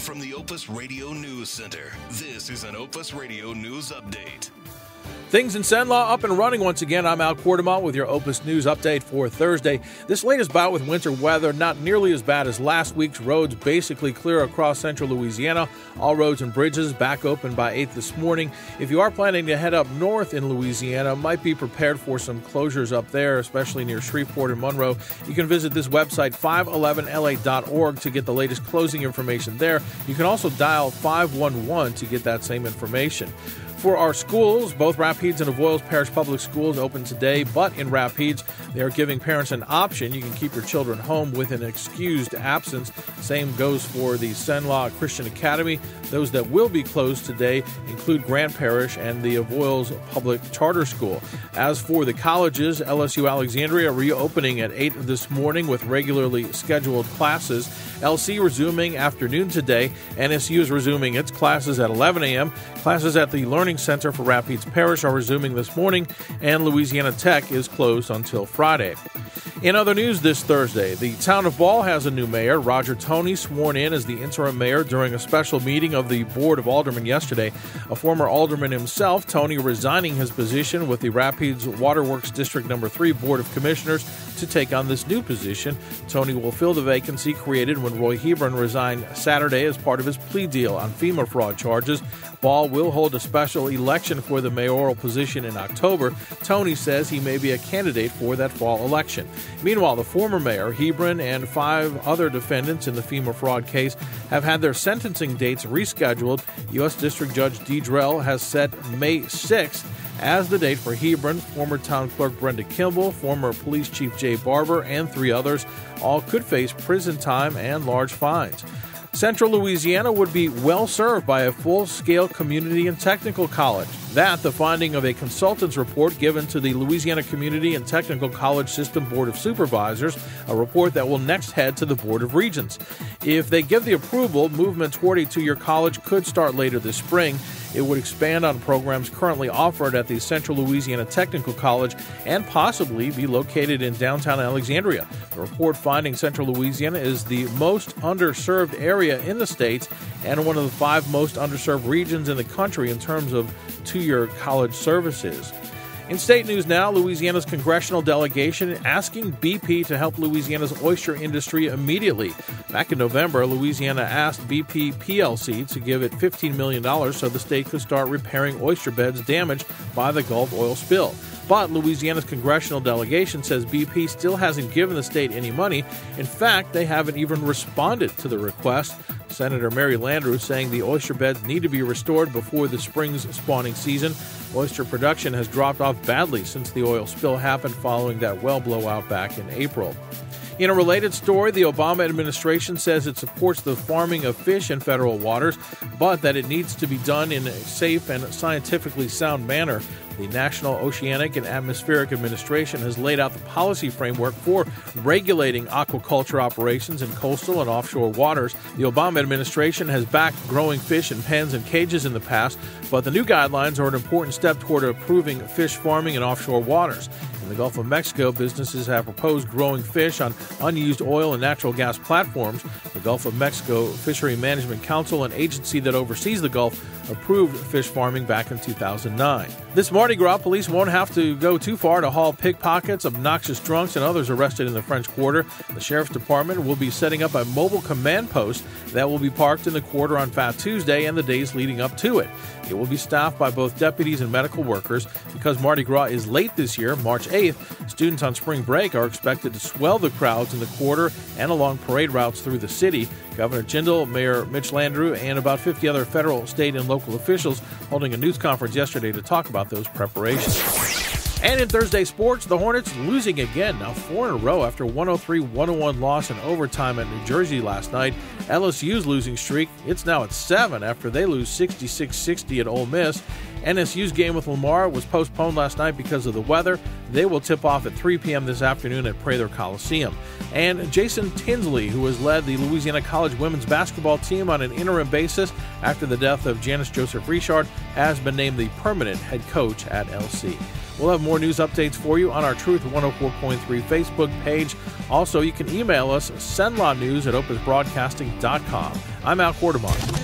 from the Opus Radio News Center, this is an Opus Radio News Update. Things in Cenla up and running once again. I'm Al Quartemont with your Opus News Update for Thursday. This latest bout with winter weather, not nearly as bad as last week's. Roads basically clear across central Louisiana. All roads and bridges back open by 8 this morning. If you are planning to head up north in Louisiana, might be prepared for some closures up there, especially near Shreveport and Monroe. You can visit this website, 511la.org, to get the latest closing information there. You can also dial 511 to get that same information. For our schools, both Rapides and Avoyelles Parish Public Schools open today, but in Rapides, they are giving parents an option. You can keep your children home with an excused absence. Same goes for the Cenla Christian Academy. Those that will be closed today include Grant Parish and the Avoyelles Public Charter School. As for the colleges, LSU Alexandria reopening at 8 this morning with regularly scheduled classes. LC resuming afternoon today. NSU is resuming its classes at 11 a.m. Classes at the Learning Center for Rapides Parish are resuming this morning, and Louisiana Tech is closed until Friday. In other news this Thursday, the town of Ball has a new mayor. Roger Toney sworn in as the interim mayor during a special meeting of the Board of Aldermen yesterday. A former alderman himself, Toney resigning his position with the Rapides Waterworks District No. 3 Board of Commissioners to take on this new position. Toney will fill the vacancy created when Roy Hebron resigned Saturday as part of his plea deal on FEMA fraud charges. Ball will hold a special election for the mayoral position in October. Toney says he may be a candidate for that fall election. Meanwhile, the former mayor, Hebron, and 5 other defendants in the FEMA fraud case have had their sentencing dates rescheduled. U.S. District Judge Deidrell has set May 6th as the date for Hebron, former town clerk Brenda Kimball, former police chief Jay Barber, and 3 others. All could face prison time and large fines. Central Louisiana would be well served by a full-scale community and technical college. That, the finding of a consultant's report given to the Louisiana Community and Technical College System Board of Supervisors, a report that will next head to the Board of Regents. If they give the approval, movement toward a 2-year college could start later this spring. It would expand on programs currently offered at the Central Louisiana Technical College and possibly be located in downtown Alexandria. The report finding Central Louisiana is the most underserved area in the state and one of the 5 most underserved regions in the country in terms of 2-year college services. In state news now, Louisiana's congressional delegation asking BP to help Louisiana's oyster industry immediately. Back in November, Louisiana asked BP plc to give it $15 million so the state could start repairing oyster beds damaged by the Gulf oil spill. But Louisiana's congressional delegation says BP still hasn't given the state any money. In fact, they haven't even responded to the request. Senator Mary Landrieu saying the oyster beds need to be restored before the spring's spawning season. Oyster production has dropped off badly since the oil spill happened following that well blowout back in April. In a related story, the Obama administration says it supports the farming of fish in federal waters, but that it needs to be done in a safe and scientifically sound manner. The National Oceanic and Atmospheric Administration has laid out the policy framework for regulating aquaculture operations in coastal and offshore waters. The Obama administration has backed growing fish in pens and cages in the past, but the new guidelines are an important step toward improving fish farming in offshore waters. In the Gulf of Mexico, businesses have proposed growing fish on unused oil and natural gas platforms. The Gulf of Mexico Fishery Management Council, an agency that oversees the Gulf, approved fish farming back in 2009. This Mardi Gras, police won't have to go too far to haul pickpockets, obnoxious drunks, and others arrested in the French Quarter. The Sheriff's Department will be setting up a mobile command post that will be parked in the quarter on Fat Tuesday and the days leading up to it. It will be staffed by both deputies and medical workers. Because Mardi Gras is late this year, March 8th, students on spring break are expected to swell the crowds in the quarter and along parade routes through the city. Governor Jindal, Mayor Mitch Landrieu, and about 50 other federal, state, and local officials holding a news conference yesterday to talk about those preparations. And in Thursday sports, the Hornets losing again, now 4 in a row after 103-101 loss in overtime at New Jersey last night. LSU's losing streak, it's now at 7 after they lose 66-60 at Ole Miss. NSU's game with Lamar was postponed last night because of the weather. They will tip off at 3 p.m. this afternoon at Prather Coliseum. And Jason Tinsley, who has led the Louisiana College women's basketball team on an interim basis after the death of Janice Joseph Richard, has been named the permanent head coach at LC. We'll have more news updates for you on our Truth 104.3 Facebook page. Also, you can email us, sendlawnews@opusbroadcasting.com. I'm Al Quartemont.